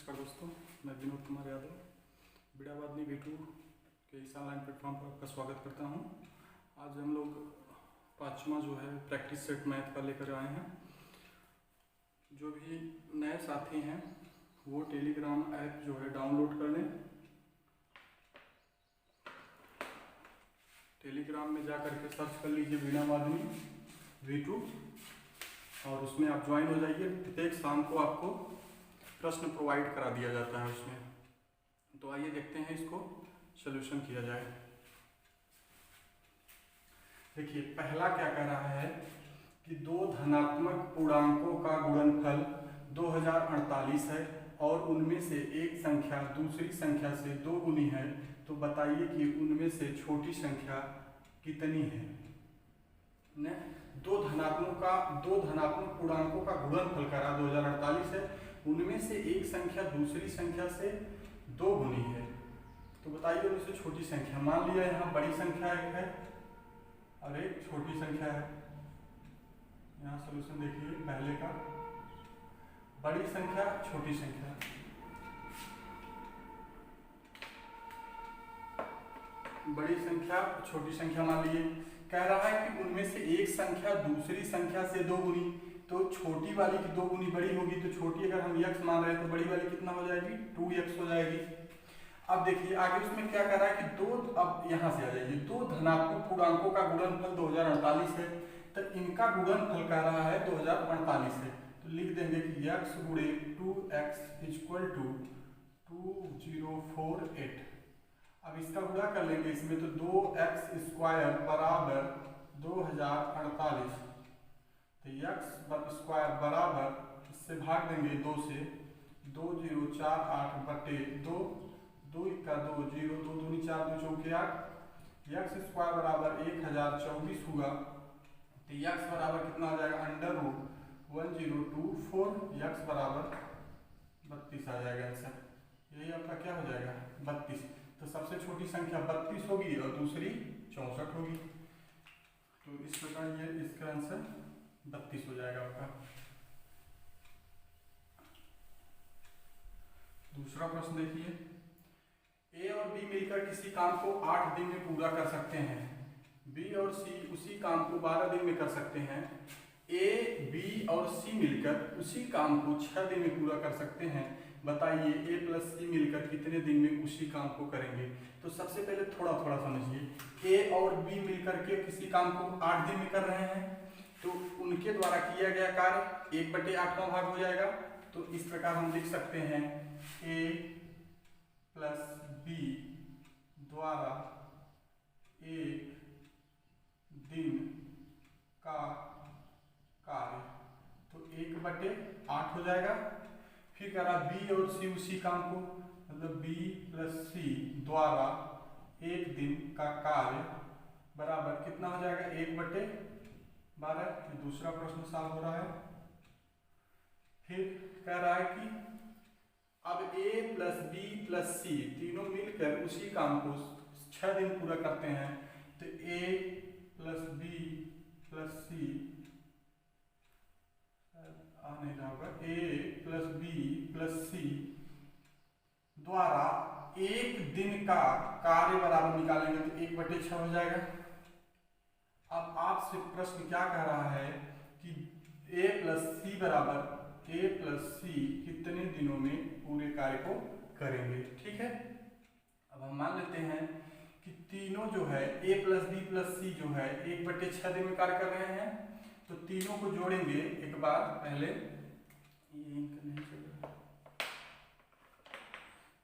नमस्कार दोस्तों, मैं विनोद कुमार यादव बिड़ावादनी V2 के इस ऑनलाइन प्लेटफॉर्म पर आपका स्वागत करता हूं। आज हम लोग पाँचवा जो है प्रैक्टिस सेट मैथ का लेकर आए हैं। जो भी नए साथी हैं वो टेलीग्राम ऐप जो है डाउनलोड कर लें। टेलीग्राम में जा करके सर्च कर लीजिए बिड़ावादनी V2 और उसमें आप ज्वाइन हो जाइए। प्रत्येक शाम को आपको प्रश्न प्रोवाइड करा दिया जाता है उसमें। तो आइए देखते हैं इसको सॉल्यूशन किया जाए। देखिए पहला क्या कह रहा है कि दो धनात्मक पूर्णांकों का गुणनफल 2048 है और उनमें से एक संख्या दूसरी संख्या से दो गुनी है। तो बताइए कि उनमें से छोटी संख्या कितनी है। ने दो धनात्मक पूर्णांकों का गुणनफल करा 2048 है, उनमें से एक संख्या दूसरी संख्या से दो गुनी है। तो बताइए उनमें से छोटी संख्या। मान लिया यहाँ बड़ी संख्या एक है और एक छोटी संख्या है। यहाँ सॉल्यूशन देखिए पहले का, बड़ी संख्या छोटी संख्या। बड़ी संख्या छोटी संख्या मान लीजिए। कह रहा है कि उनमें से एक संख्या दूसरी संख्या से दो गुनी। तो छोटी वाली की दो गुनी बड़ी होगी, तो छोटी अगर हम x मान रहे हैं तो बड़ी वाली कितना हो जाएगी, 2x हो जाएगी। अब देखिए आगे उसमें क्या कह रहा है कि अब यहाँ से आ जाइए, दो धनात्मक पूर्णांकों का गुणनफल 2048 है। तो इनका गुणनफल कह रहा है 2048 है। तो लिख देंगे कि x गुणे 2x इक्वल टू 2048। अब इसका गुणा कर लेंगे इसमें, तो 2x स्क्वायर बराबर 2048। तो x स्क्वायर बराबर, इससे भाग देंगे 2 से, 2048 बटे 2, 2 का 2 0, 2 दूनी 4, 2 चौके 8। x स्क्वायर बराबर 1024 होगा। तो x बराबर कितना हो जाएगा, अंडर रूट 1024। x बराबर 32 आ जाएगा आंसर। यही आपका क्या हो जाएगा, 32। तो सबसे छोटी संख्या 32 होगी और दूसरी 64 होगी। तो इस प्रकार ये इसका आंसर 32 हो जाएगा आपका। दूसरा प्रश्न देखिए, ए और बी मिलकर किसी काम को 8 दिन में पूरा कर सकते हैं। बी और सी उसी काम को 12 दिन में कर सकते हैं। ए बी और सी मिलकर उसी काम को 6 दिन में पूरा कर सकते हैं। बताइए ए प्लस सी मिलकर कितने दिन में उसी काम को करेंगे। तो सबसे पहले थोड़ा थोड़ा समझिए। ए और बी मिलकर के किसी काम को 8 दिन में कर रहे हैं, तो उनके द्वारा किया गया कार्य 1/8 भाग हो जाएगा। तो इस प्रकार हम लिख सकते हैं ए प्लस बी द्वारा 1 दिन का कार्य, तो 1/8 हो जाएगा। फिर कह रहा बी और सी उसी काम को, मतलब बी प्लस सी द्वारा 1 दिन का कार्य बराबर कितना हो जाएगा, 1/12। ये दूसरा प्रश्न सॉल्व हो रहा है। फिर कह रहा है कि अब ए प्लस बी प्लस सी तीनों मिलकर उसी काम को 6 दिन पूरा करते हैं। तो ए प्लस बी प्लस सी नहीं रहा होगा, ए प्लस बी प्लस सी द्वारा 1 दिन का कार्य बराबर निकालेंगे तो 1/6 हो जाएगा। अब आपसे प्रश्न क्या कह रहा है कि a प्लस सी बराबर a प्लस सी कितने दिनों में पूरे कार्य को करेंगे। ठीक है, अब हम मान लेते हैं कि तीनों जो है a प्लस बी प्लस सी जो है 1/6 दिन में कार्य कर रहे हैं। तो तीनों को जोड़ेंगे एक बार पहले,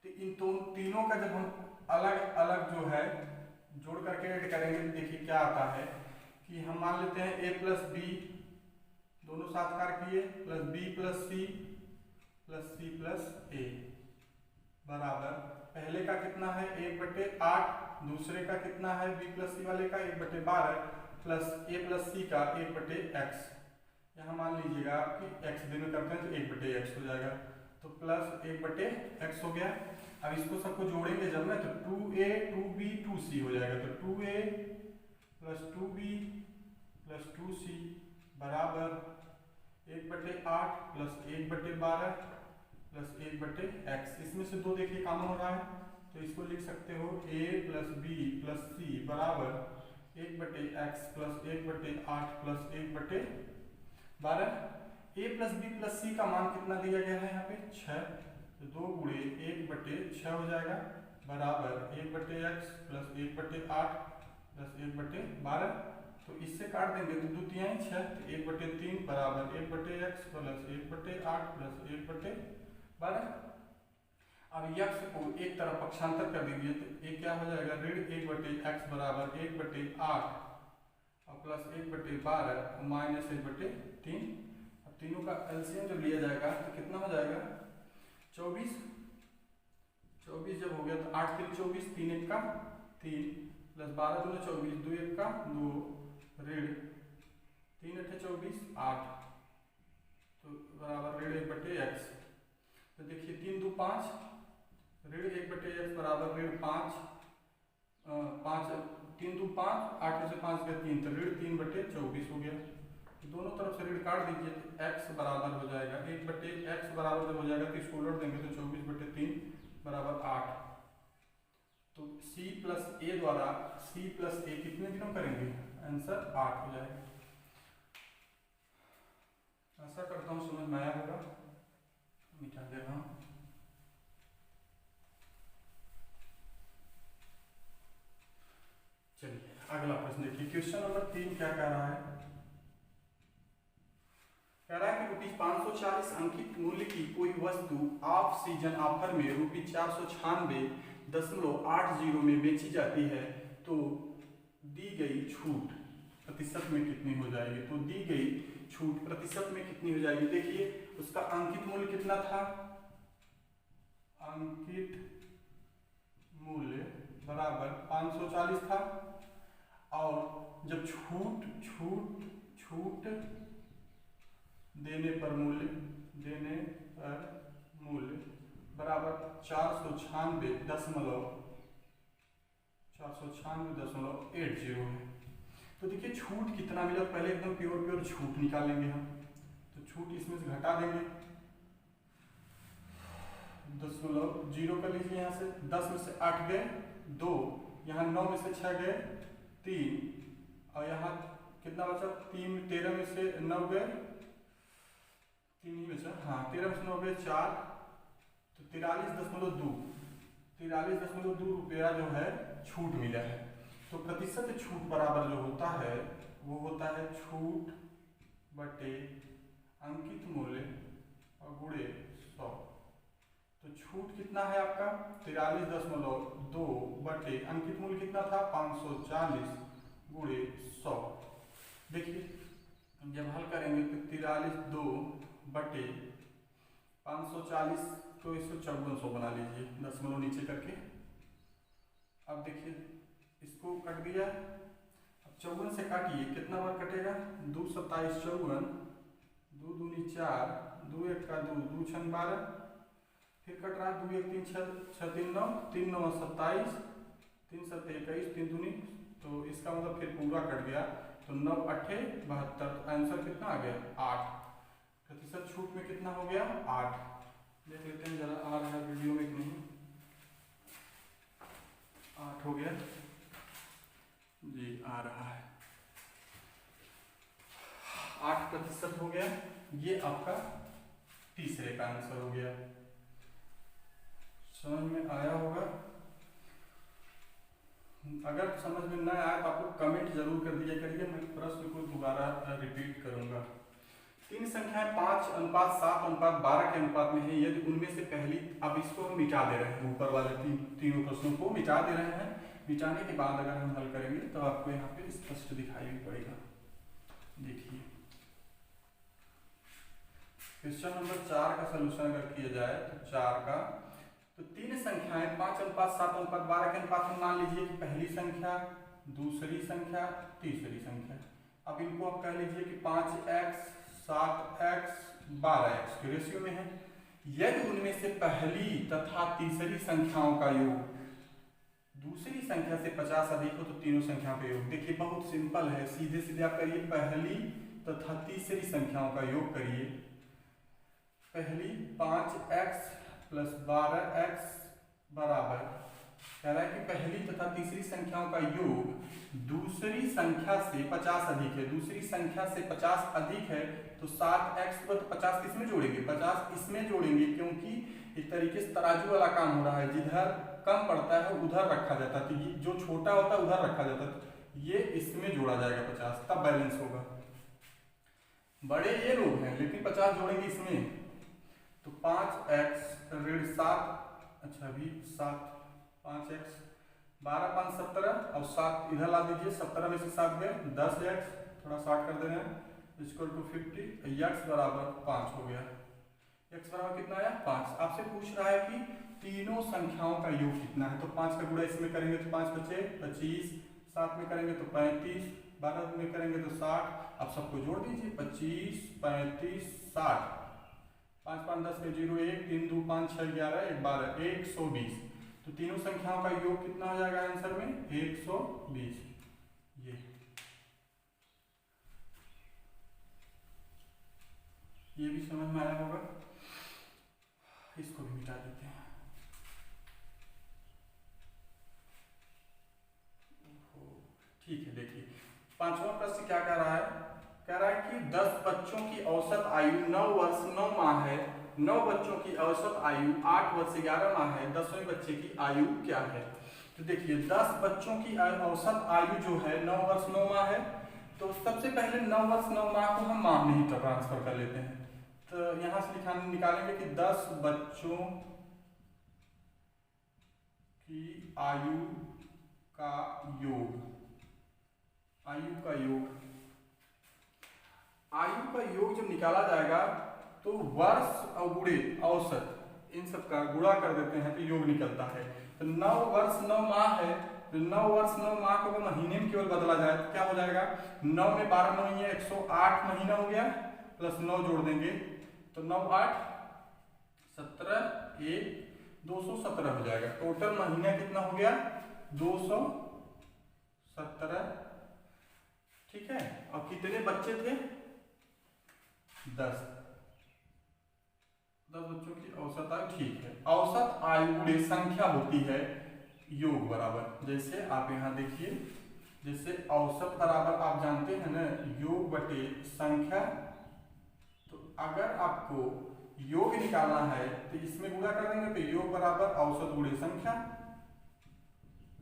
तो इन तीनों का जब हम अलग अलग जो है जोड़ करके ऐड करेंगे तो देखिए क्या आता है कि हम मान लेते हैं a प्लस बी दोनों साथ कार्य किए, plus B plus C plus A बराबर पहले का कितना है 1/8, दूसरे का कितना है बी प्लस सी वाले का 1/12 प्लस ए प्लस सी का 1/x। यहाँ मान लीजिएगा आपकी x दिन में करते हैं तो 1/x हो जाएगा। तो प्लस 1/x हो गया। अब इसको सबको जोड़ेंगे जब में, तो 2a 2b 2c हो जाएगा। तो 2a plus 2b plus 2c बराबर 1/8 प्लस 1/12 प्लस 1/x। इसमें से 2 देखिए कॉमन हो रहा है, तो इसको लिख सकते हो a plus B plus C बराबर 1/x plus 1/8 plus 1/12। a plus B plus C का मान कितना दिया गया है यहाँ पे 6, तो 2 गुणे 1/6 हो जाएगा बराबर 1/x प्लस 1/8 प्लस 1/12। तो इससे काट देंगे तो 2 तिहाई 6, तो 1/3 बराबर 1/x प्लस 1/8 प्लस 1/12। अब यक्ष को एक तरफ पक्षांतर कर दीजिए, तो ये क्या हो जाएगा ऋण 1/x बराबर 1/8 और प्लस 1/12 माइनस 1/3। अब तीनों का एलसीएम जब लिया जाएगा तो कितना हो जाएगा 24। 24 जब हो गया तो 8 3 24, 3 1 का 3 प्लस 12 दूनी 24, 2 1 का 2 ऋण 3 8 24 8, तो बराबर ऋण 1/x। तो देखिए 3 2 5, ऋण 1/x बराबर ऋण 5 5 3 2 5, 8 में से 5 गया 3, तो ऋण 3/24 हो गया। तो दोनों तरफ से ऋण काट दीजिए तो x बराबर हो जाएगा 1/x बराबर जब हो जाएगा तो इसको उलट देंगे तो 24/3 बराबर 8। तो c प्लस a द्वारा c प्लस a कितने दिनों करेंगे, आंसर 8 हो जाएगा। ऐसा करता हूँ समझ में आया होगा, मिटा दे रहा हूँ। चलिए अगला प्रश्न देखिए, क्वेश्चन नंबर 3 क्या कह रहा है। कह रहा है कि ₹540 अंकित मूल्य की कोई वस्तु ऑफ सीजन ऑफर में ₹496.80 में बेची जाती है, तो दी गई छूट प्रतिशत में कितनी हो जाएगी। तो दी गई छूट प्रतिशत में कितनी हो जाएगी। देखिए उसका अंकित मूल्य कितना था, अंकित मूल्य बराबर 540 था, और जब छूट देने पर मूल्य बराबर 496.80 है। तो देखिए छूट कितना मिला, पहले एकदम प्योर छूट निकालेंगे हम, तो छूट इसमें से घटा देंगे 0 कर लीजिए, यहाँ से 10 में से 8 गए 2, यहाँ 9 में से 6 गए 3, और यहाँ कितना बचा 3, 13 में से 9 गए 3 ही बचा, हाँ 13 में से 9 गए 4, तो 43.2 रुपया जो है छूट मिला है। तो प्रतिशत छूट बराबर जो होता है वो होता है छूट बटे अंकित मूल्य और गुणे 100। तो छूट कितना है आपका 43.2 बटे अंकित मूल्य कितना था 540 गुणे 100। देखिए जब हल करेंगे तो 43.2 बटे 540, तो इसको 5400 बना लीजिए, दशमलव नीचे करके। अब देखिए इसको कट दिया, अब 54 से काटिए, कितना बार कटेगा 2 27 54, 2 दूनी 4, 2 1 का 2, 2 6 12, फिर कट रहा 2 1 3 6 6 3 9, 3 9 27, 3 7 21, 3 दूनी, तो इसका मतलब फिर पूरा कट गया, तो 9 8 72, तो आंसर कितना आ गया 8। प्रतिशत छूट में कितना हो गया 8। देख लेते हैं जरा आ रहा है वीडियो में कि नहीं। 8 हो गया जी, आ रहा है 8% हो गया। ये आपका तीसरे का आंसर हो गया। समझ में आया होगा। अगर समझ में ना आए तो आप लोग कमेंट जरूर कर दिया करिए, मैं प्रश्न को दोबारा रिपीट करूंगा। 3 संख्याएं 5:7:12 के अनुपात में है, यदि उनमें से पहली, अब इसको हम मिटा दे रहे हैं, ऊपर वाले तीनों प्रश्नों को मिटा दे रहे हैं। मिटाने के बाद अगर हम हल करेंगे तो आपको यहाँ पे स्पष्ट दिखाई भी पड़ेगा। देखिए क्वेश्चन नंबर 4 का सलूशन अगर किया जाए तो 4 का, तो 3 संख्याएं 5:7:12 के अनुपात में मान लीजिए कि पहली संख्या, दूसरी संख्या, तीसरी संख्या। अब इनको आप कह लीजिए कि 5x 7x 12x के रेशियो में है। यदि उनमें से पहली तथा तीसरी संख्याओं का योग दूसरी संख्या से 50 अधिक हो तो तीनों संख्याओं का योग। देखिए बहुत सिंपल है, सीधे सीधे आप करिए, पहली तथा तीसरी संख्याओं का योग करिए। पहली 5x प्लस 12x बराबर, कह रहा है कि पहली तथा तीसरी संख्याओं का योग दूसरी संख्या से 50 अधिक है, दूसरी संख्या से 50 अधिक है, तो 7x को 50 किसमें जोड़ेंगे, 50 इसमें जोड़ेंगे, क्योंकि इस तरीके से तराजू वाला काम हो रहा है, जिधर कम पड़ता है उधर रखा जाता है, तो ये जो छोटा होता है उधर रखा जाता है, ये इसमें जोड़ा जाएगा 50, तब बैलेंस होगा। बड़े ये लोग हैं लेकिन 50 जोड़ेंगे इसमें, तो 5x ऋण 7, अच्छा अभी 7 5x 12 5 17 और 7 इधर ला दीजिए, 17 में से 7 गए 10x, थोड़ा शॉर्ट कर दे रहे हैं, इक्वल टू 50, x बराबर 5 हो गया। x बराबर कितना आया 5। आपसे पूछ रहा है कि तीनों संख्याओं का योग कितना है, तो 5 का गुणा इसमें करेंगे तो 5 बचे 25, 7 में करेंगे तो 35, 12 में करेंगे तो 60, अब सबको जोड़ दीजिए 25 35 60, 5 5 10 में 0 1 3 2 5 6 11 1 12 120, तो तीनों संख्याओं का योग कितना हो जाएगा आंसर में 120। ये भी समझ में आया होगा, इसको भी मिटा देते हैं। ठीक है, देखिए पांचवा प्रश्न क्या कह रहा है, कह रहा है कि 10 बच्चों की औसत आयु 9 वर्ष 9 माह है, 9 बच्चों की औसत आयु 8 वर्ष 11 माह है, 10वें बच्चे की आयु क्या है। तो देखिए 10 बच्चों की औसत आयु जो है 9 वर्ष 9 माह है, तो सबसे पहले 9 वर्ष 9 माह को हम माह में ही ट्रांसफर कर लेते हैं, तो यहां से निकालेंगे कि 10 बच्चों की आयु का योग, आयु का योग, आयु का योग जब निकाला जाएगा तो वर्ष और गुणे औसत इन सब का गुणा कर देते हैं तो योग निकलता है। तो 9 वर्ष 9 माह है, तो 9 वर्ष 9 माह को महीने में केवल बदला जाए तो क्या हो जाएगा, 9 में 12 महीने 108 महीना हो गया, प्लस 9 जोड़ देंगे तो 9 8 17 1 217 हो जाएगा, टोटल महीना कितना हो गया 217। ठीक है, और कितने बच्चे थे 10 बच्चों की औसत आयु। ठीक है, औसत आयु गुणे संख्या होती है योग बराबर, जैसे आप यहाँ देखिए, जैसे औसत बराबर आप जानते हैं ना योग बटे संख्या, तो अगर आपको योग निकालना है तो इसमें गुणा कर देंगे तो योग बराबर औसत गुणे संख्या,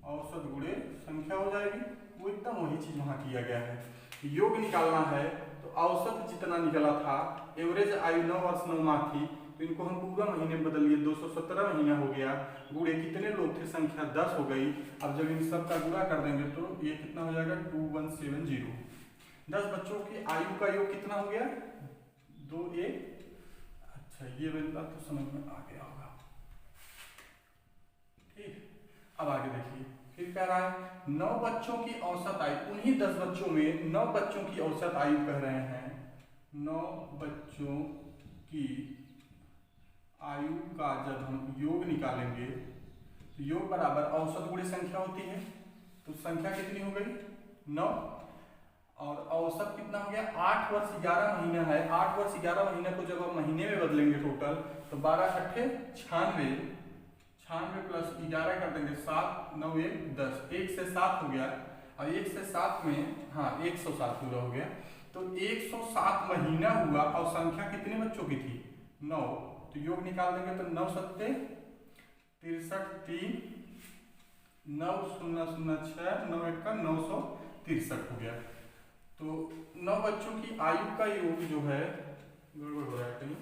औसत गुणे संख्या हो जाएगी, वो एकदम वही चीज वहां किया गया है। योग निकालना है तो औसत जितना निकला था, एवरेज आयु 9 वर्ष 9 माह थी, तो इनको हम पूरा महीने में बदल लिए, 217 महीना हो गया, गुणे कितने लोग थे संख्या 10 हो गई। अब जब इन सब का गुणा कर देंगे तो ये कितना हो जाएगा 2170। 10 बच्चों की आयु का योग कितना हो गया 2 1। अच्छा ये बात तो समझ में आ गया होगा। ठीक, अब आगे देखिए फिर कह रहा है 9 बच्चों की औसत आयु, उन्हीं 10 बच्चों में 9 बच्चों की औसत आयु कह रहे हैं, 9 बच्चों की आयु का जब हम योग निकालेंगे तो योग बराबर औसत गुणे संख्या होती है, तो संख्या कितनी हो गई 9, और औसत कितना हो गया 8 वर्ष 11 महीना है, 8 वर्ष 11 महीना को जब हम महीने में बदलेंगे टोटल तो 12 अट्ठे 96, 96 प्लस 11 कर देंगे 7 9 1 10, 1 से 7 हो गया, और 1 से 7 में हाँ 107 पूरा हो गया, तो 107 महीना हुआ और संख्या कितने बच्चों की थी 9, तो योग निकाल देंगे तो 9 सत्ते 63 3 9 0 0 6 9 1 का 963 हो गया। तो 9 बच्चों की आयु का योग जो है गड़बड़ हो रहा है कहीं,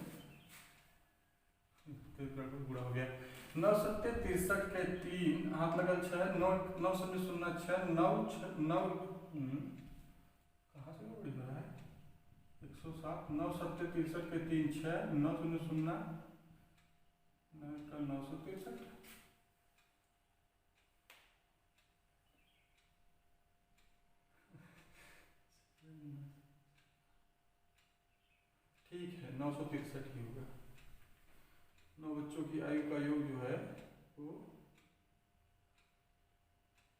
बुरा हो गया, 9 सत्ते 63 के 3 हाथ लगल 6 9 9 0 0 6 9 9 कहाँ से गड़बड़ी हो रहा है 107 9 सत्ते 63 के 3 6 9 0 0 का 963। ठीक है 963 ही होगा। 9 बच्चों की आयु का योग जो है वो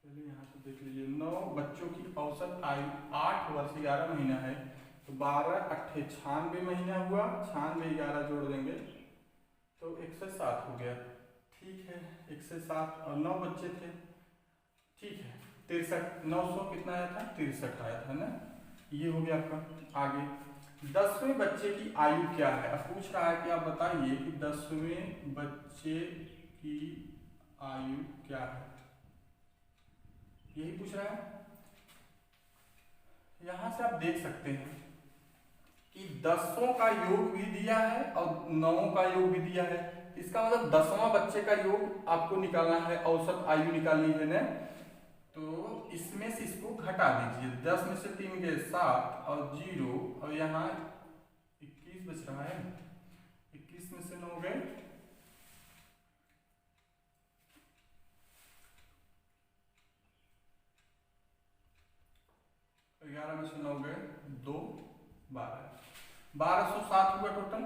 पहले यहाँ से देख लीजिए, 9 बच्चों की औसत आयु 8 वर्ष 11 महीना है, तो 12 अट्ठे 96 महीना हुआ, 96 11 जोड़ देंगे तो 107 हो गया। ठीक है, 107 और 9 बच्चे थे। ठीक है, 63 900 कितना आया था, 63 आया था ना। ये हो गया आपका। आगे 10वें बच्चे की आयु क्या है। अब पूछ रहा है कि आप बताइए कि 10वें बच्चे की आयु क्या है, यही पूछ रहा है। यहां से आप देख सकते हैं कि 10 का योग भी दिया है और 9 का योग भी दिया है। इसका मतलब 10वां बच्चे का योग आपको निकालना है, औसत आयु निकालनी है ना। तो इसमें से इसको घटा दीजिए, 10 में से 3 गए 7 और 0 और यहाँ 21 बच रहा है। 21 में से 9 गए 11 में से 9 गए 2 12 1207 हुआ टोटल।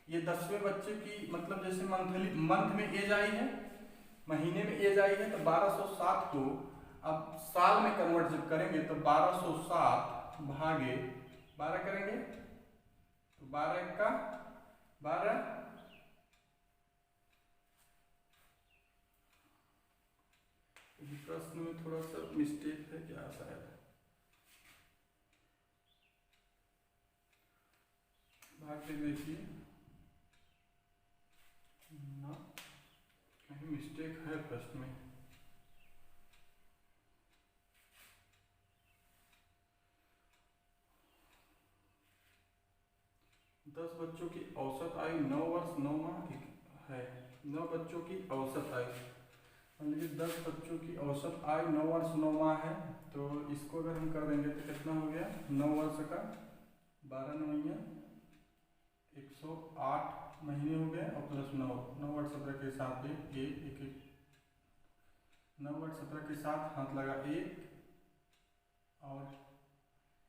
ये 10वें बच्चे की मतलब जैसे मंथ में एज आई है, महीने में एज आई है, तो 1207 को अब साल में कन्वर्ट जब करेंगे तो 1207 भागे 12 करेंगे तो 12 का 12। प्रश्न में थोड़ा सा मिस्टेक है क्या शायद, भाग के देखिए ना, कहीं मिस्टेक है प्रश्न में। दस बच्चों की औसत आयु 9 वर्ष 9 माह है। 9 बच्चों की औसत आयु, मान लीजिए 10 बच्चों की औसत आयु 9 वर्ष 9 माह है, तो इसको अगर हम कर देंगे तो कितना हो गया, 9 वर्ष का 12 नवैया 108 महीने हो गए और प्लस 9 9 वर्ष 17 के साथ एक 9 वर्ष 17 के साथ हाथ लगा 1 और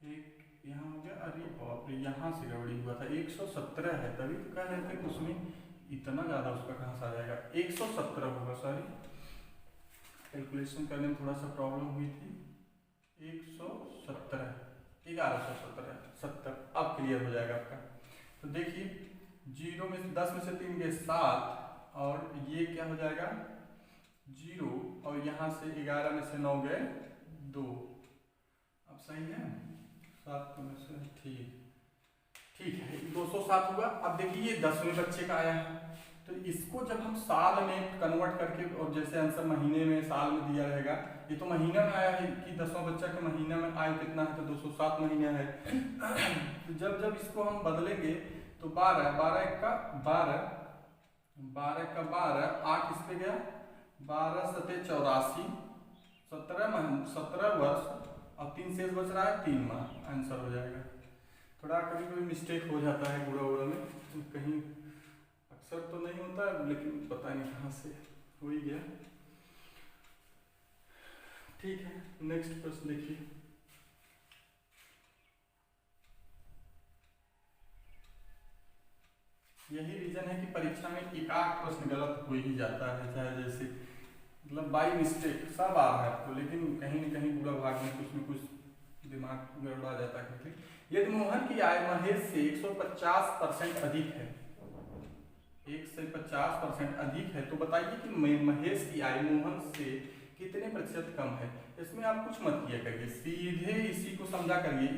1 यहाँ हो गया। अरे बाप रे, यहाँ से गड़बड़ी हुआ था, 117 है, तभी तो कह रहे थे कि उसमें इतना ज़्यादा उसका कहाँ से आ जाएगा, 117 होगा। सॉरी, कैलकुलेशन करने में थोड़ा सा प्रॉब्लम हुई थी। 117 1117 70, अब क्लियर हो जाएगा आपका। तो देखिए 0 में 10 में से 3 गए 7 और ये क्या हो जाएगा 0 और यहाँ से 11 में से 9 गए 2। अब सही है, 7 में से ठीक है 207 हुआ। अब देखिए ये 10वें बच्चे का आया है, तो इसको जब हम साल में कन्वर्ट करके, और जैसे आंसर महीने में साल में दिया रहेगा, ये तो महीना में आया है कि 10वां बच्चा के महीना में आयु कितना है, तो 207 महीना है। तो जब इसको हम बदलेंगे तो 12 12 का 12 12 का 12 8 इस पे गया 12 सते 84 17 वर्ष और 3 शेष बच रहा है 3 माह, आंसर हो जाएगा। थोड़ा कभी कभी मिस्टेक हो जाता है गुड़ा में, कहीं अक्सर तो नहीं होता लेकिन पता नहीं कहाँ से हो ही गया। ठीक है, नेक्स्ट प्रश्न देखिए। यही रीजन है कि परीक्षा में एकाक प्रश्न गलत हो ही जाता है, चाहे जैसे मतलब बाई मिस्टेक सब आ रहा है आपको, लेकिन कहीं न कहीं पूरा भाग में कुछ न कुछ दिमाग गड़बड़ा जाता है। यदि मोहन की आय महेश से 150% अधिक है, 150% अधिक है, तो बताइए कि महेश की आय मोहन से कितने प्रतिशत कम है। इसमें आप कुछ मत किया करिए, सीधे इसी को समझा करिए,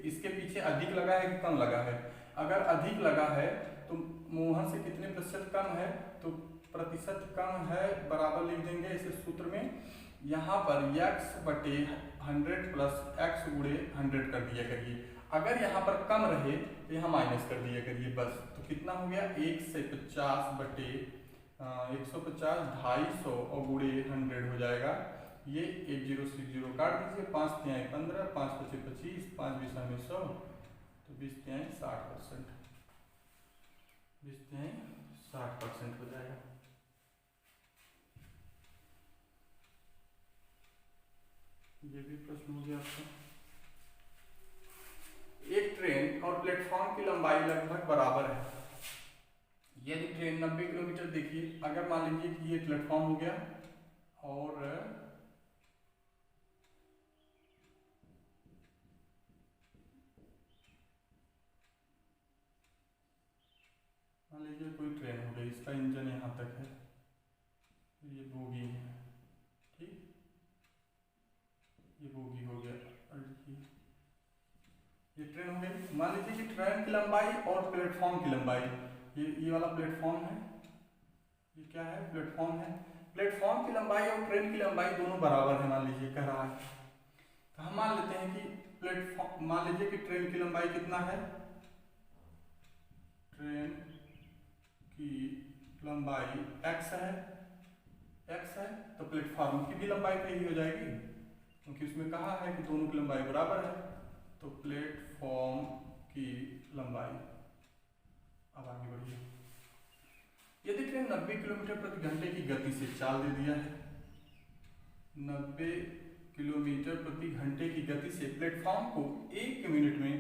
इसके पीछे अधिक लगा है कि कम लगा है। अगर अधिक लगा है तो मोहन से कितने प्रतिशत कम है, तो प्रतिशत कम है बराबर लिख देंगे इसे सूत्र में। यहाँ पर x बटे 100 प्लस x गुणे 100 कर दिया करिए। अगर यहाँ पर कम रहे तो यहाँ माइनस कर दिया करिए बस। तो कितना हो गया 1 से 50 बटे 150 250 और गुणे 100 हो जाएगा। ये 1 0 से 0 काट दीजिए, 5 तिहाई 15, 5 पचे 25, 5 बीस 100, तो 20 तिहाई 60%, 20 तिहाई 60% हो जाएगा। ये भी प्रश्न हो गया आपका। एक ट्रेन और प्लेटफॉर्म की लंबाई लगभग बराबर है। यदि ट्रेन 90 किलोमीटर, देखिए अगर मान लीजिए कि ये प्लेटफॉर्म हो गया और मान लीजिए कोई ट्रेन हो गई, इसका इंजन यहाँ तक है, ये बोगी है, ठीक, ये बोगी हो गया और ये ट्रेन हो गई। मान लीजिए कि ट्रेन की लंबाई और प्लेटफॉर्म की लंबाई, ये वाला प्लेटफॉर्म है, ये क्या है, प्लेटफॉर्म है। प्लेटफॉर्म की लंबाई और ट्रेन की लंबाई दोनों बराबर है, मान लीजिए कह रहा है, तो हम मान लेते हैं कि प्लेटफॉर्म, मान लीजिए कि ट्रेन की लंबाई कितना है, ट्रेन की लंबाई x है, तो प्लेटफॉर्म की भी लंबाई तो यही हो जाएगी, क्योंकि उसमें कहा है कि दोनों की लंबाई बराबर है, तो प्लेटफॉर्म की लंबाई। अब आगे बढ़िए, यदि ट्रेन 90 किलोमीटर प्रति घंटे की गति से चाल दे दिया है, 90 किलोमीटर प्रति घंटे की गति से प्लेटफॉर्म को 1 मिनट में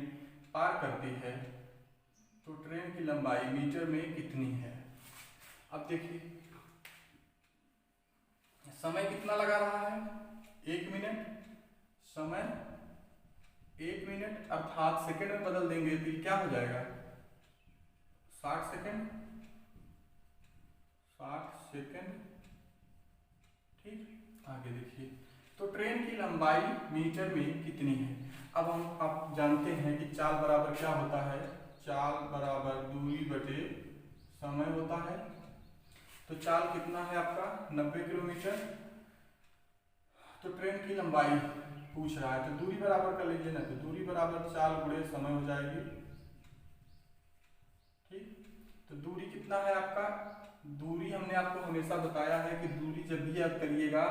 पार करती है, तो ट्रेन की लंबाई मीटर में कितनी है। अब देखिए समय कितना लगा रहा है, 1 मिनट, समय 1 मिनट अर्थात सेकंड में बदल देंगे तो क्या हो जाएगा, 60 सेकंड, 60 सेकंड, ठीक। आगे देखिए, तो ट्रेन की लंबाई मीटर में कितनी है। अब हम आप जानते हैं कि चाल बराबर क्या होता है, चाल बराबर दूरी बटे समय होता है। तो चाल कितना है आपका 90 किलोमीटर, तो ट्रेन की लंबाई पूछ रहा है, तो दूरी बराबर कर लीजिए ना, तो दूरी बराबर चाल गुणे समय हो जाएगी, ठीक। तो दूरी कितना है आपका, दूरी हमने आपको हमेशा बताया है कि दूरी जब भी आप करिएगा,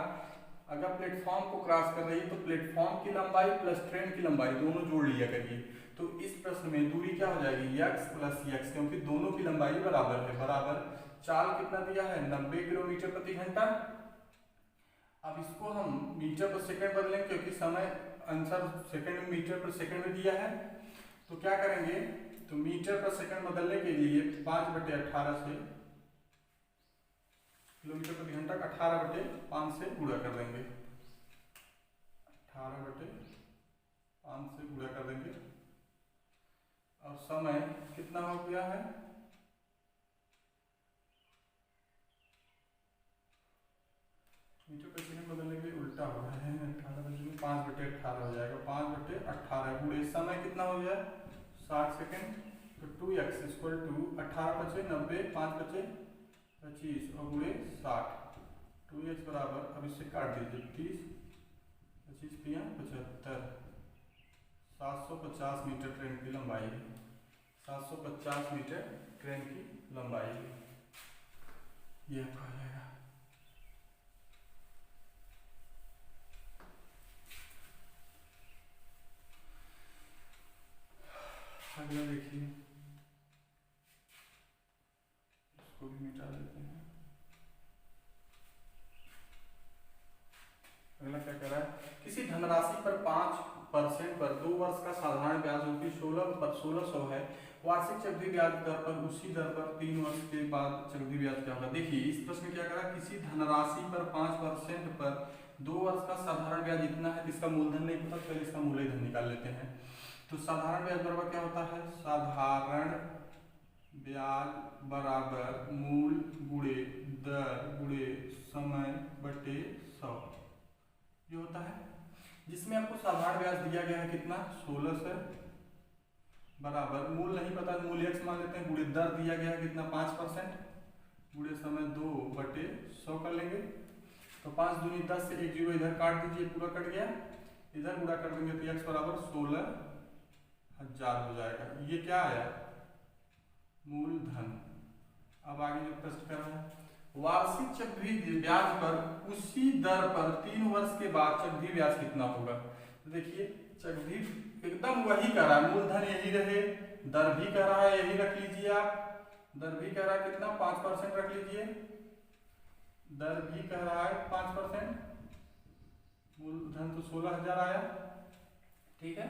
अगर प्लेटफॉर्म को क्रॉस कर रही है तो प्लेटफॉर्म की लंबाई प्लस ट्रेन की लंबाई दोनों जोड़ लिया करिए। तो इस प्रश्न में दूरी क्या हो जाएगी, x प्लस x, क्योंकि दोनों की लंबाई बराबर है, बराबर चाल कितना दिया है 90 किलोमीटर प्रति घंटा। अब इसको हम मीटर पर सेकंड बदलेंगे, क्योंकि समय आंसर सेकंड में मीटर पर सेकंड में दिया है, तो क्या करेंगे, तो मीटर पर सेकंड बदलने के लिए 5/18 से किलोमीटर प्रति घंटा 18/5 से गुणा कर देंगे, 18/5 से गुणा कर देंगे, और समय कितना हो गया है, मीटर प्रति सेकंड बदलने के लिए उल्टा हो रहा है, 5/18 हो जाएगा, 5/18 गुणे समय कितना हो गया 60 सेकंड, तो 2x इक्वल टू 18/90, 5/25 और गुणे 60, 2x बराबर, अब इससे काट दीजिए 30, 25 × 75, 750 मीटर ट्रेन की लंबाई है, 750 मीटर ट्रेन की लंबाई है, ये आपका आ जाएगा। अगला देखिए, इसको भी मिटा देते हैं। अगला क्या कह रहा है, किसी धनराशि पर 5% पर 2 वर्ष का साधारण ब्याज रुपये 1600 है, वार्षिक चक्रवृद्धि ब्याज दर पर उसी दर पर 3 वर्ष के बाद चक्रवृद्धि ब्याज क्या होगा। देखिए इस प्रश्न में क्या करा, किसी धनराशि पर 5% पर 2 वर्ष का साधारण ब्याज इतना है, इसका मूलधन नहीं पता, पहले इसका मूलधन निकाल लेते हैं। तो साधारण ब्याज बराबर क्या होता है, साधारण ब्याज बराबर मूल गुणे दर गुणे समय बटे 100, ये होता है। जिसमें आपको साधारण ब्याज दिया गया है कितना 1600 बराबर मूल नहीं पता, मूल x मान लेते हैं, गुणे दर दिया गया है कितना 5%, गुणे समय 2/100 कर लेंगे, तो 5 दूनी 10 से 1 जीरो इधर काट दीजिए, पूरा कट गया, इधर गुणा कर देंगे तो x बराबर 16,000 हो जाएगा। ये क्या आया, मूलधन। अब आगे जो प्रश्न कर रहा है, वार्षिक चक्रवृद्धि ब्याज पर उसी दर पर 3 वर्ष के बाद चक्रवृद्धि ब्याज कितना होगा। तो देखिए चक्रवृद्धि एकदम वही कर रहा है, मूलधन यही रहे, दर भी कर रहा है यही रख लीजिए आप, दर भी कह रहा है कितना 5% रख लीजिए, दर भी कह रहा है 5%, मूलधन तो 16,000 आया, ठीक है।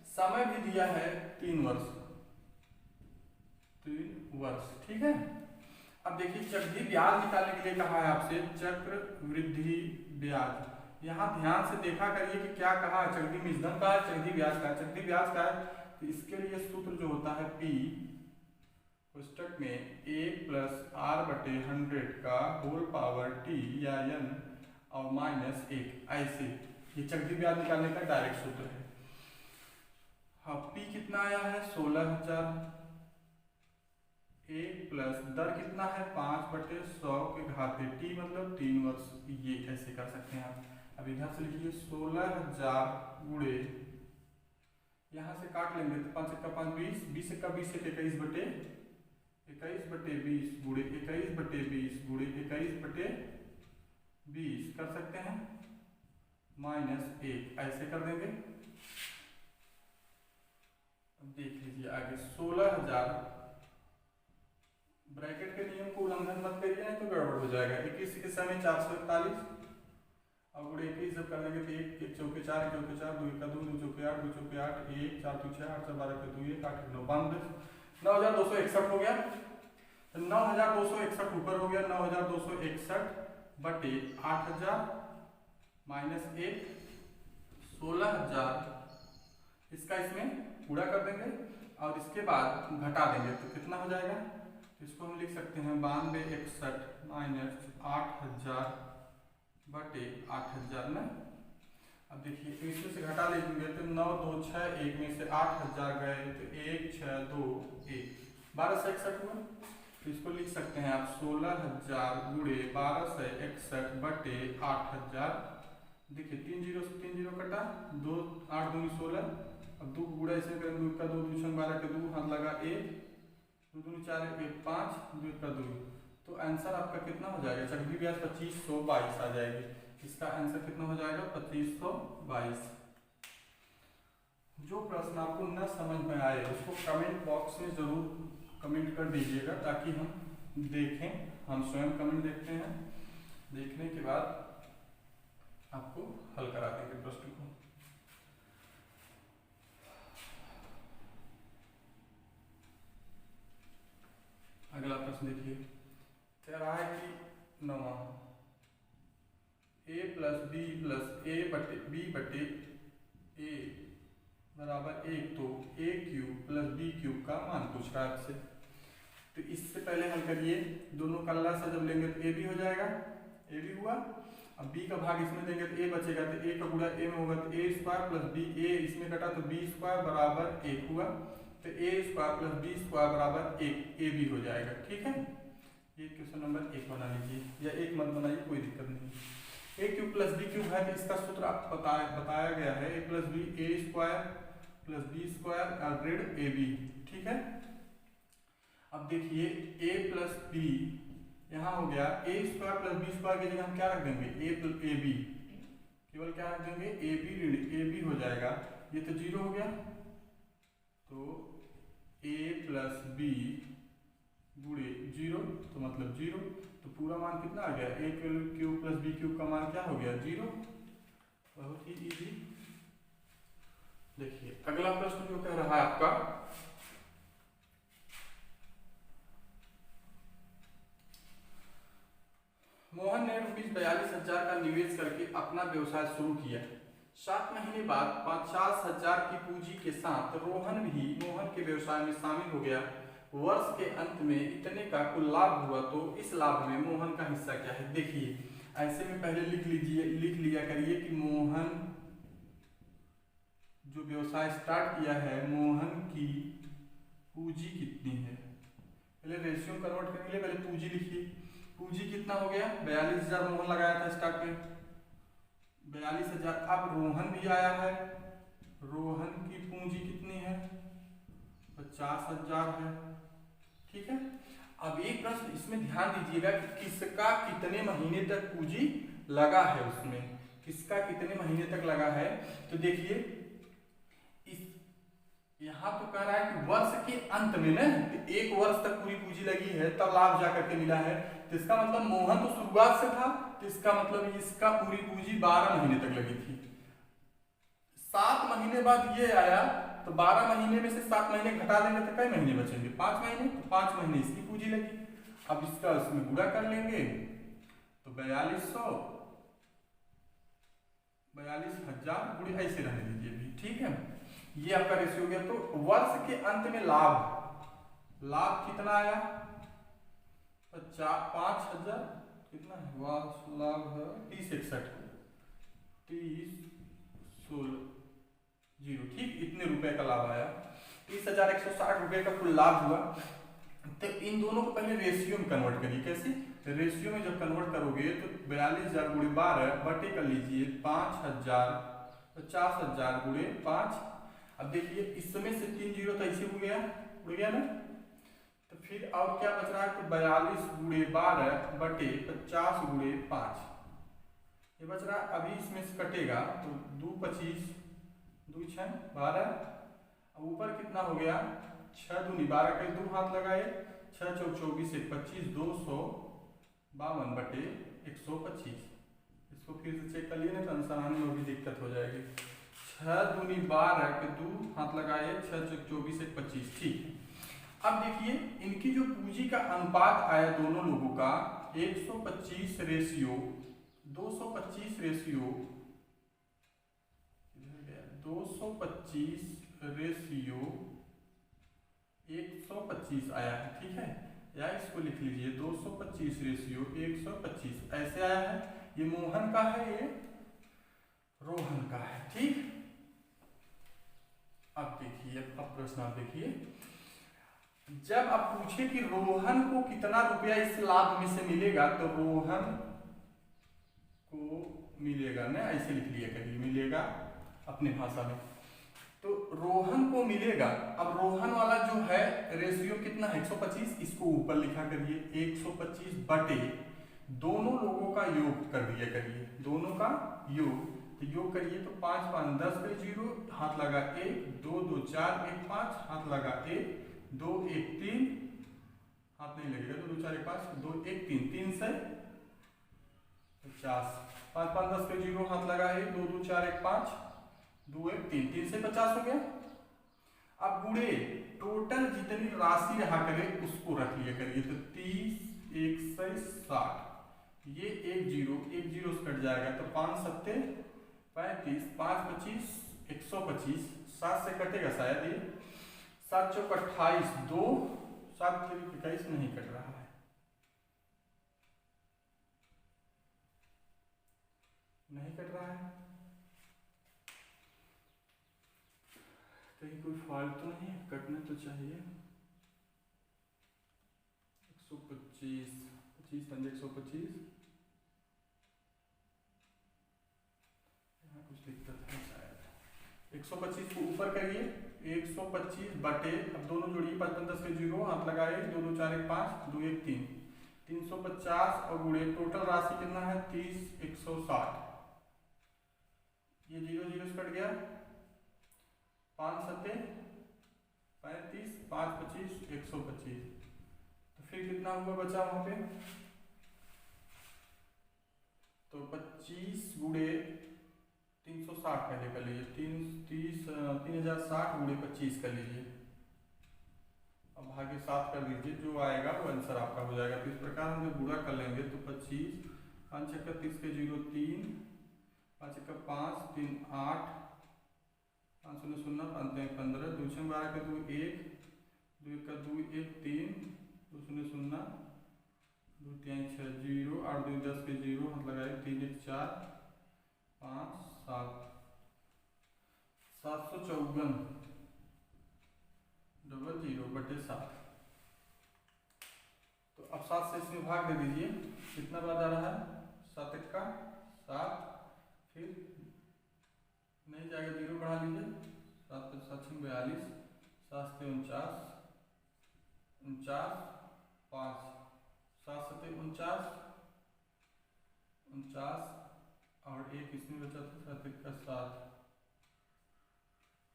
समय भी दिया है 3 वर्ष, 3 वर्ष, ठीक है। अब देखिए चक्रवृद्धि ब्याज निकालने के लिए कहा है आपसे, चक्रवृद्धि ब्याज, यहाँ ध्यान से देखा करिए कि क्या कहा है, चक्रवृद्धि मूलधन का है, चक्रवृद्धि ब्याज का है, चक्रवृद्धि ब्याज का है, तो इसके लिए सूत्र जो होता है P पुस्तक में 1+r/100 का होल पावर t या n और -1 ऐसे, ये चक्रवृद्धि ब्याज निकालने का डायरेक्ट सूत्र है। हाँ, p कितना आया है 16,000, 1 प्लस दर कितना है 5/100 के घाते t मतलब 3 वर्ष, ये ऐसे कर सकते हैं आप। अब इधर से लिखिए 16,000 गुणे, यहाँ से काट लेंगे तो 5 × 5 20, 20 × 20 21/20 गुणे 21/20 गुणे 21/20 कर सकते हैं, -1 ऐसे कर देंगे। अब देख लीजिए आगे 16,000, ब्रैकेट के नियम को उल्लंघन मत करिए नहीं तो गड़बड़ हो जाएगा। 21 के समय 441 और गुणे 21 जब कर लेंगे तो 1 1 चौके 4 1 चौके 4 2 1 2 2 चौके 8 2 चौके 8 1 4 2 6 8 12 के 2 1 8 9 92 9,261 हो गया। तो 9,261 ऊपर हो गया, 9,261/8,000 -1 16,000, इसका इसमें पूरा कर देंगे और इसके बाद घटा देंगे तो कितना हो जाएगा। इसको हम लिख सकते हैं 9261 -8,000/8,000 में। अब देखिए इसमें से घटा लेंगे तो 9 2 6 1 में से 8,000 गए तो 1 6 2 1 1261 हुआ। तो इसको लिख सकते हैं आप 16,000 गुणे 1261/8,000। देखिए 3 0 से 3 0 कटा, 2 8 दूनी 16, अब 2 गुणा इसमें करेंगे 2 का 2 2 6 12 के 2 हाथ लगा 1 2 दूनी 4 1 5 2 का 2। तो आंसर आपका कितना हो जाएगा, चक्रवृद्धि ब्याज 2522 आ जाएगी। इसका आंसर कितना हो जाएगा 2522। जो प्रश्न आपको न समझ में आए उसको कमेंट बॉक्स में जरूर कमेंट कर दीजिएगा ताकि हम देखें, हम स्वयं कमेंट देखते हैं, देखने के बाद आपको हल करा देंगे प्रश्न को। अगला प्रश्न देखिए, कह रहा है कि 9 a + b + a/b/a बराबर 1, तो a³ + b³ का मान पूछ रहा है आपसे। तो इससे पहले हल करिए, दोनों का लसा जब लेंगे तो a भी हो जाएगा, a भी हुआ। अब b का भाग इसमें देंगे तो a बचेगा, तो a का गुणा a में होगा तो a² + b, a इसमें कटा तो b² बराबर 1 हुआ, तो a² + b² बराबर 1, a भी हो जाएगा। ठीक है, ये क्वेश्चन नंबर 1 बना लीजिए, या 1 मत बनाइए कोई दिक्कत नहीं। a³ + b³ है तो इसका सूत्र आप बताया गया है, a + b a² + b² ऋण ab। ठीक है, अब देखिए a + b यहाँ हो गया, a² + b² की जगह हम क्या रख देंगे ab, केवल क्या रख देंगे ab ऋण ab हो जाएगा, ये तो 0 हो गया, तो a + b गुणे 0 तो मतलब 0, तो पूरा मान कितना आ गया, a³ + b³ का मान क्या हो गया 0। बहुत ही इजी। देखिए अगला प्रश्न जो कह रहा है आपका, मोहन ने ₹42,000 का निवेश करके अपना व्यवसाय शुरू किया। 7 महीने बाद 50,000 की पूंजी के साथ रोहन भी मोहन के व्यवसाय में शामिल हो गया। वर्ष के अंत में इतने का कुल लाभ हुआ, तो इस लाभ में मोहन का हिस्सा क्या है। देखिए ऐसे में पहले लिख लिया करिए कि मोहन जो व्यवसाय स्टार्ट किया है, मोहन की पूंजी कितनी है। पहले रेशियो कन्वर्ट करने के लिए पहले पूंजी लिखिए, पूंजी कितना हो गया 42,000 मोहन लगाया था स्टार्ट में, 42,000। अब रोहन भी आया है, रोहन की पूंजी कितनी है 50,000 है। ठीक है, अब एक प्रश्न इसमें ध्यान दीजिएगा कि किसका कितने महीने तक पूंजी लगा है, उसमें किसका कितने महीने तक लगा है। तो देखिए यहाँ तो कह रहा है कि वर्ष के अंत में ना, 1 वर्ष तक पूरी पूंजी लगी है तब लाभ जाकर के मिला है, तो इसका मतलब मोहन तो शुरुआत से था, तो इसका मतलब इसका पूरी पूंजी 12 महीने तक लगी थी। 7 महीने बाद ये आया, तो 12 महीने में से 7 महीने घटा देंगे तो कई महीने बचेंगे 5 महीने, तो 5 महीने इसकी पूंजी लगी। अब इसका इसमें गुणा कर लेंगे तो 42,000 गुणे ऐसे रहने दीजिए भी। ठीक है, ये आपका रेशियो हो गया। तो वर्ष के अंत में लाभ कितना आया 5,000 कितना है लाभ है 3061 30 ठीक इतने रुपए का लाभ आया 30,160 रुपए का कुल लाभ हुआ। तो इन दोनों को पहले रेशियो में कन्वर्ट करिए। कैसे रेशियो में जब कन्वर्ट करोगे तो 42,000 गुणे 12 बटे कर लीजिए 5,000 50,000 गुणे 5। अब देखिए इसमें से 3 जीरो तो ऐसे उड़ गया ना। तो फिर और क्या बच रहा है तो 42 गुणे 12 बटे 50 गुणे 5 ये बच रहा है। अभी इसमें से कटेगा तो 2 25 2 6 12। अब ऊपर कितना हो गया 6 दूनी 12 के 2 हाथ लगाए 6 चौक 24 1 25 252 बटे 125। इसको फिर से चेक कर लिए ना तो अनुसार में भी दिक्कत हो जाएगी। 6 दूनी 12 के 2 हाथ लगाए 6 चौक 24 1 25 ठीक। अब देखिए इनकी जो पूंजी का अनुपात आया दोनों लोगों का 125 रेशियो 225 रेशियो 225 रेशियो 125 आया है। ठीक है या इसको लिख लीजिए 225 रेशियो 125 ऐसे आया है। ये मोहन का है ये रोहन का है। ठीक अब देखिए अब प्रश्न आप देखिए जब आप पूछे कि रोहन को कितना रुपया इस लाभ में से मिलेगा तो रोहन को मिलेगा ना ऐसे लिख लिया करिए मिलेगा अपने भाषा में। तो रोहन को मिलेगा। अब रोहन वाला जो है रेशियो कितना है 125 इसको ऊपर लिखा करिए 125 बटे दोनों लोगों का योग कर दिया करिए दोनों का योग। तो योग करिए तो 5 5 10 पे 0 हाथ लगा 1 2 2 4 1 5 हाथ लगा 1 2 1 3 हाथ नहीं लगेगा 2 2 4 1 5 2 1 3 3 से 50 5 5 10 पे 0 हाथ लगा 1 2 2 4 1 5 2 1 3 3 से 50 हो गया। अब गुणे टोटल जितनी राशि रहा करे उसको रख लिया करिए तो 30 160 ये 1 0 से कट जाएगा तो 5 7 35 5 25 125 7 से कटेगा शायद ये 7 चौक 28 2 7 21 नहीं कट रहा है नहीं कट रहा है कहीं कोई फॉल्ट तो नहीं है कटना तो चाहिए 125 25 पंजे 125 यहाँ कुछ दिक्कत है शायद 125 को ऊपर करिए 125 बटे अब दोनों जोड़िए 5 5 10 के 0 हाथ लगाए 2 2 4 1 5 2 1 3 350 और गुणे टोटल राशि कितना है 30 160 ये 0 0 से कट गया 5 7 35 5 25 125 तो फिर कितना हुआ बचा वहां पे तो 25 गुणे 360 पहले कर लीजिए 3060 गुणे 25 कर लीजिए अब भागे 7 कर दीजिए जो आएगा वो आंसर आपका हो जाएगा। तो इस प्रकार हम जब गुणा कर लेंगे तो 25 5 6 30 के 0 3 5 1 5 3 8 5 0 0 5 1 15 2 6 12 का 2 1 2 1 का 2 1 3 2 0 0 2 3 6 0 8 2 10 के 0 हाथ लगाए 3 1 4 5 7 754 00 बटे 7। तो अब 7 से इसमें भाग दे दीजिए कितना बाद आ रहा है 7 1 का 7 फिर नहीं जाएगा 0 बढ़ा लीजिए 7 7 42 7 से 49 5 7 7 49 और एक इसमें बचा था 7 का 7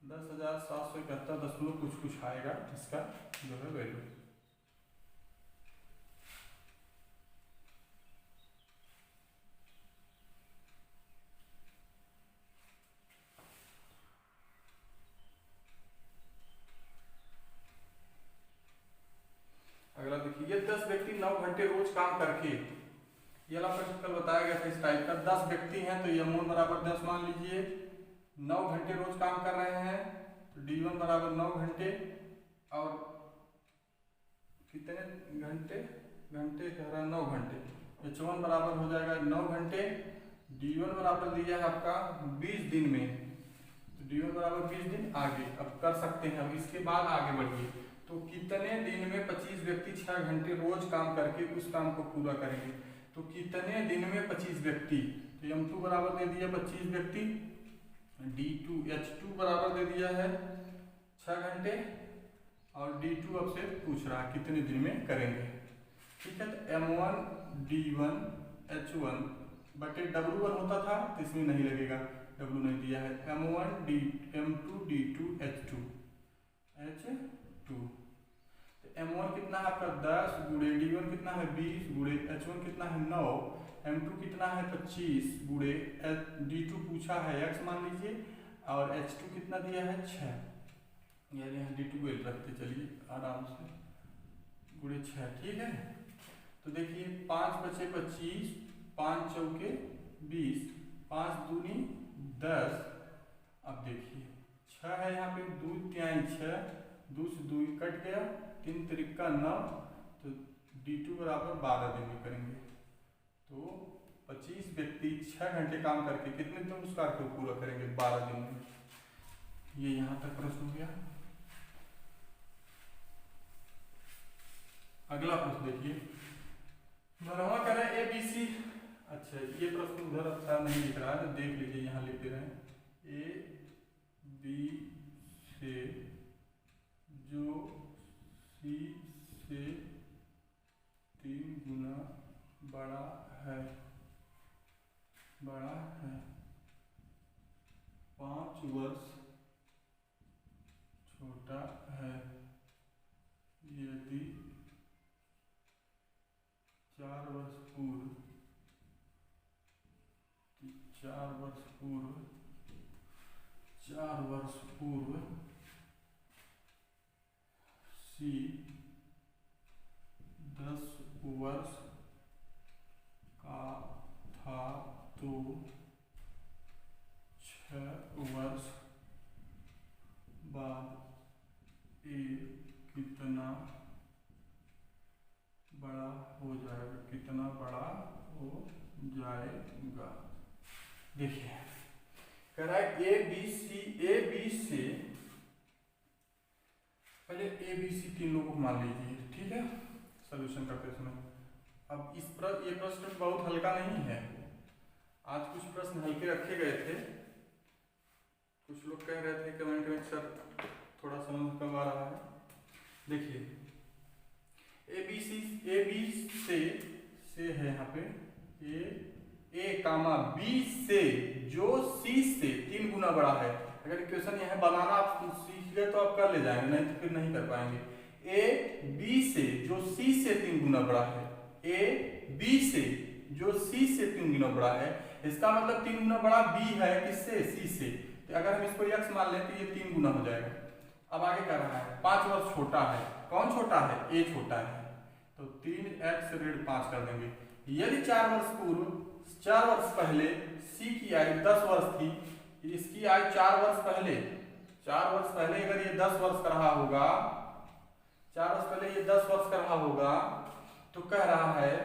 10,771 दशमलव कुछ आएगा इसका जो है वैल्यू। अगला देखिए 10 व्यक्ति 9 घंटे रोज काम करके ये वाला प्रश्न कल बताया गया था इस टाइप का 10 व्यक्ति हैं तो m1 बराबर 10 मान लीजिए 9 घंटे रोज काम कर रहे हैं तो d1 बराबर 9 घंटे और कितने घंटे, घंटे कह रहा है 9 घंटे। H1 बराबर हो जाएगा 9 घंटे, D1 बराबर दिया है आपका 20 दिन में, तो D1 बराबर 20 दिन। आगे अब कर सकते हैं, अब इसके बाद आगे बढ़िए। तो कितने दिन में 25 व्यक्ति 6 घंटे रोज काम करके उस काम को पूरा करेंगे। तो कितने दिन में 25 व्यक्ति, तो M2 बराबर दे दिया 25 व्यक्ति, D2 H2 बराबर दे दिया है 6 घंटे, और D2 अब से पूछ रहा है कितने दिन में करेंगे। ठीक है, तो M1 D1 H1 बटे W1 होता था तो इसमें नहीं लगेगा, W नहीं दिया है। M2 D2 H2 तो M1 कितना है आपका 10 गुणे D1 कितना है 20 गुणे H1 कितना है 9, M2 कितना है 25 गुणे D2 पूछा है X मान लीजिए, और H2 कितना दिया है 6, यानी यहाँ D2 को रखते चलिए आराम से, गुणे 6। ठीक है, तो देखिए 5 बचे 25, 5 चौके 20, 5 दूनी 10। अब देखिए 6 है यहाँ पे, 2 तिहाई 6, 2 से 2 कट गया, 3 त्रिका 9, तो D2 बराबर 12 दिन में करेंगे। तो 25 व्यक्ति 6 घंटे काम करके कितने दिन उस कार्य को पूरा करेंगे, 12 दिन में। ये यहाँ तक प्रश्न हो गया। अगला प्रश्न देखिए, मनवा कर रहे हैं ABC। अच्छा, ये प्रश्न उधर अच्छा नहीं दिख रहा है तो देख लीजिए, यहाँ लिख दे रहे हैं AB से जो C से 3 गुना बड़ा है 5 वर्ष छोटा है, यदि 4 वर्ष पूर्व C 10 वर्ष का था तो 6 वर्ष बाद A कितना बड़ा हो जाएगा, कितना बड़ा हो जाएगा। देखिए कह रहा है AB से पहले ABC 3 लोगों को मान लीजिए। ठीक है, सॉल्यूशन करते समय अब ये प्रश्न बहुत हल्का नहीं है। आज कुछ प्रश्न हल्के रखे गए थे, कुछ लोग कह रहे थे कमेंट में सर थोड़ा समझ कम आ रहा है। देखिए AB से है यहाँ पे A कामा B से जो C से 3 गुना बड़ा है। अगर इक्वेशन यहाँ बनाना आप सीख गए तो आप कर ले जाएंगे, नहीं तो फिर नहीं कर पाएंगे। A B से जो C से 3 गुना बड़ा है, A B से जो C से 3 गुना बड़ा है, इसका मतलब 3 गुना बड़ा B है किससे, C से। तो अगर हम इसको X मान लें तो ये 3 गुना हो जाएगा। अब आगे कर रहा है 5 वर्ष छोटा है, कौन छोटा है, A छोटा है, तो 3x ऋण 5 कर देंगे। यदि 4 वर्ष पहले C की आयु 10 वर्ष थी, इसकी आयु 4 वर्ष पहले अगर ये 10 वर्ष का रहा होगा, 4 वर्ष पहले ये 10 वर्ष का रहा होगा, तो कह रहा है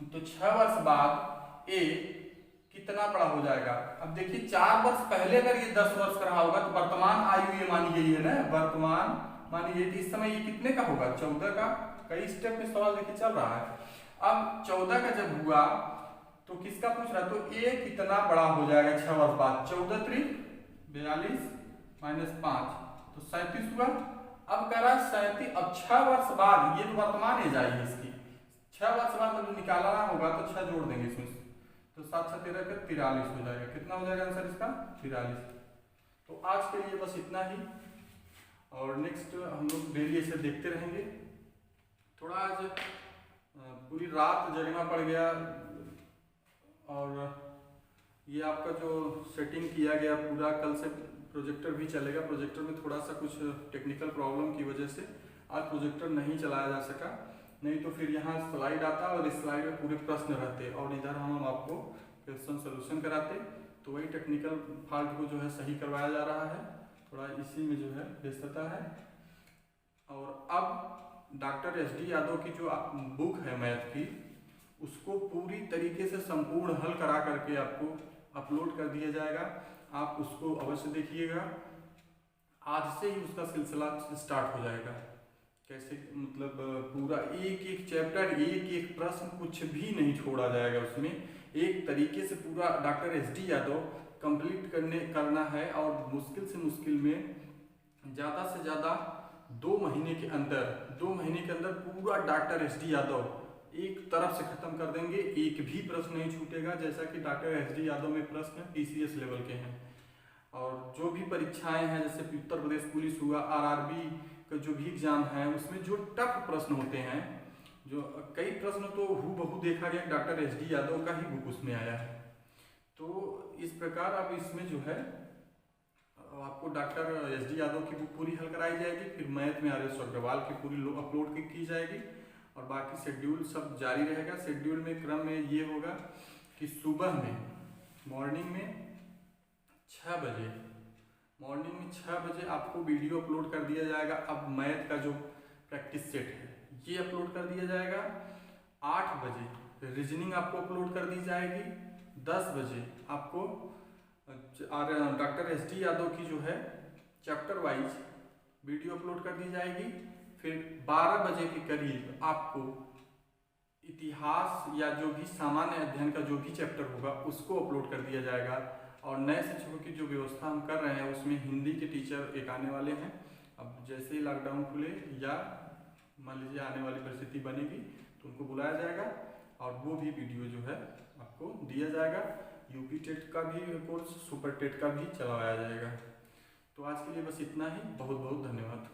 तो 6 वर्ष बाद A कितना बड़ा हो जाएगा। अब देखिए 4 वर्ष पहले अगर ये 10 वर्ष का रहा होगा तो वर्तमान आयु ये मानी गई है ना, वर्तमान मानी गई, इस समय ये कितने का होगा, 14 का। कई स्टेप में सवाल देखिए चल रहा है। अब 14 का जब हुआ तो किसका पूछ रहा है, तो A कितना बड़ा हो जाएगा 6 वर्ष बाद, 14 त्रिक 42 माइनस 5 तो 37 हुआ। अब कह रहा है 37, अब 6 वर्ष बाद ये वर्तमान एज आई है इसकी, 6 वर्ष बाद जब निकालना होगा तो 6 जोड़ देंगे इसमें, तो 7 6 13 का 43 हो जाएगा। कितना हो जाएगा आंसर इसका, 43। तो आज के लिए बस इतना ही, और नेक्स्ट हम लोग डेली ऐसे देखते रहेंगे। थोड़ा आज पूरी रात जगना पड़ गया, और ये आपका जो सेटिंग किया गया पूरा, कल से प्रोजेक्टर भी चलेगा। प्रोजेक्टर में थोड़ा सा कुछ टेक्निकल प्रॉब्लम की वजह से आज प्रोजेक्टर नहीं चलाया जा सका, नहीं तो फिर यहाँ स्लाइड आता और इस स्लाइड में पूरे प्रश्न रहते और इधर हम आपको क्वेश्चन सोल्यूशन कराते। तो वही टेक्निकल फॉल्ट को जो है सही करवाया जा रहा है, थोड़ा इसी में जो है व्यस्तता है। और अब डॉक्टर SD यादव की जो बुक है मैथ की, उसको पूरी तरीके से संपूर्ण हल करा करके आपको अपलोड कर दिया जाएगा। आप उसको अवश्य देखिएगा। आज से ही उसका सिलसिला स्टार्ट हो जाएगा। कैसे मतलब पूरा एक एक चैप्टर, एक एक प्रश्न, कुछ भी नहीं छोड़ा जाएगा उसमें। एक तरीके से पूरा डॉक्टर SD यादव कंप्लीट करना है और मुश्किल से मुश्किल में ज़्यादा से ज़्यादा 2 महीने के अंदर पूरा डॉक्टर SD यादव एक तरफ से खत्म कर देंगे। एक भी प्रश्न नहीं छूटेगा। जैसा कि डॉक्टर SD यादव में प्रश्न PCS लेवल के हैं, और जो भी परीक्षाएं हैं जैसे उत्तर प्रदेश पुलिस हुआ, RRB का जो भी एग्जाम है, उसमें जो टफ प्रश्न होते हैं, जो कई प्रश्न तो हूबहू देखा गया डॉक्टर SD यादव का ही बुक उसमें आया है। तो इस प्रकार अब इसमें जो है आपको डॉक्टर SD यादव की बुक पूरी हल कराई जाएगी। फिर मैथ में RS अग्रवाल की पूरी अपलोड की जाएगी, और बाकी शेड्यूल सब जारी रहेगा। शेड्यूल में क्रम में ये होगा कि सुबह में मॉर्निंग में 6 बजे आपको वीडियो अपलोड कर दिया जाएगा। अब मैथ का जो प्रैक्टिस सेट है ये अपलोड कर दिया जाएगा। 8 बजे रीजनिंग आपको अपलोड कर दी जाएगी। 10 बजे आपको डॉक्टर SD यादव की जो है चैप्टर वाइज वीडियो अपलोड कर दी जाएगी। फिर 12 बजे के करीब आपको इतिहास या जो भी सामान्य अध्ययन का जो भी चैप्टर होगा उसको अपलोड कर दिया जाएगा। और नए शिक्षकों की जो व्यवस्था हम कर रहे हैं उसमें हिंदी के टीचर एक आने वाले हैं। अब जैसे ही लॉकडाउन खुले या मान लीजिए आने वाली परिस्थिति बनेगी तो उनको बुलाया जाएगा, और वो भी वीडियो जो है आपको दिया जाएगा। UP टेट का भी कोर्स, सुपर टेट का भी चलाया जाएगा। तो आज के लिए बस इतना ही। बहुत बहुत धन्यवाद।